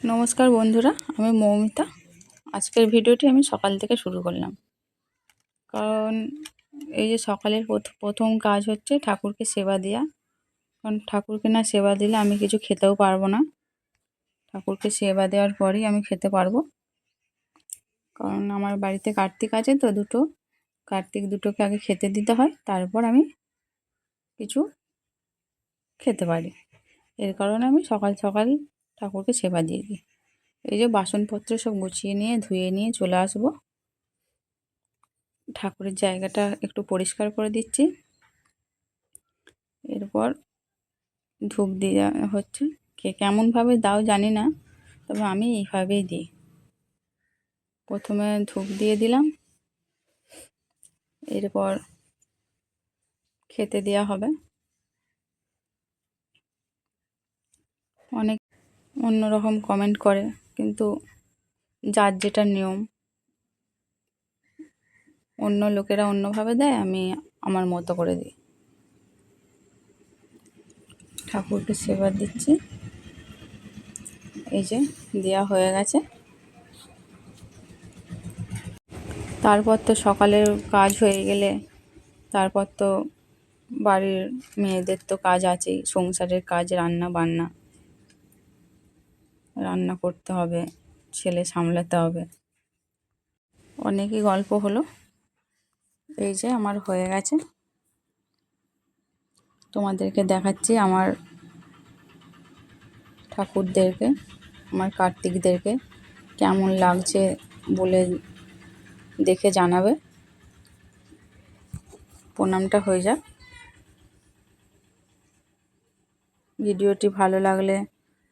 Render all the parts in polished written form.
নমস্কার বন্ধুরা, আমি মৌমিতা। আজকের ভিডিওটি আমি সকাল থেকে শুরু করলাম, কারণ এই যে সকালের প্রথম কাজ হচ্ছে ঠাকুরকে সেবা দেওয়া। কারণ ঠাকুরকে না সেবা দিলে আমি কিছু খেতেও পারবো না। ঠাকুরকে সেবা দেওয়ার পরেই আমি খেতে পারবো, কারণ আমার বাড়িতে কার্তিক আছে তো কার্তিক দুটোকে আগে খেতে দিতে হয়, তারপর আমি কিছু খেতে পারি। এর কারণে আমি সকাল সকাল ঠাকুরকে সেবা দিয়ে দিই। এই যে বাসনপত্র সব গুছিয়ে নিয়ে ধুয়ে নিয়ে চলে আসবো। ঠাকুরের জায়গাটা একটু পরিষ্কার করে দিচ্ছি। এরপর ধূপ দেওয়া হচ্ছে। কে কেমনভাবে দাও জানি না, তবে আমি এইভাবেই দিই। প্রথমে ধূপ দিয়ে দিলাম, এরপর খেতে দেওয়া হবে। অনেক অন্যরকম কমেন্ট করে, কিন্তু যার যেটা নিয়ম, অন্য লোকেরা অন্যভাবে দেয়, আমি আমার মতো করে দিই। ঠাকুরকে সেবা দিচ্ছি। এই যে দেওয়া হয়ে গেছে। তারপর তো সকালের কাজ হয়ে গেলে তারপর তো বাড়ির মেয়েদের তো কাজ আছেই, সংসারের কাজ, রান্না করতে হবে, ছেলে সামলাতে হবে। অনেকই গল্প হলো। এই যে আমার হয়ে গেছে, তোমাদেরকে দেখাচ্ছি আমার ঠাকুরদেরকে, আমার কার্তিকদেরকে কেমন লাগছে বলে দেখে জানাবে। প্রণামটা হয়ে যাক। ভিডিওটি ভালো লাগলে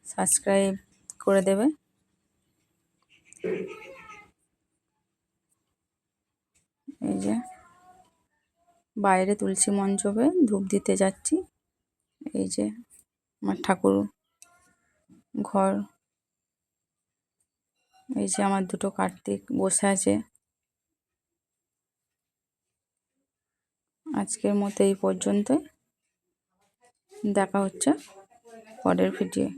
সাবস্ক্রাইব করে দেবে। এই যে বাইরে তুলসী মণ্ডপে ধূপ দিতে যাচ্ছি। এই যে আমার ঠাকুর ঘর, এই যে আমার দুটো কার্তিক বসে আছে। আজকের মতো এই পর্যন্তই। দেখা হচ্ছে পরের ভিডিও।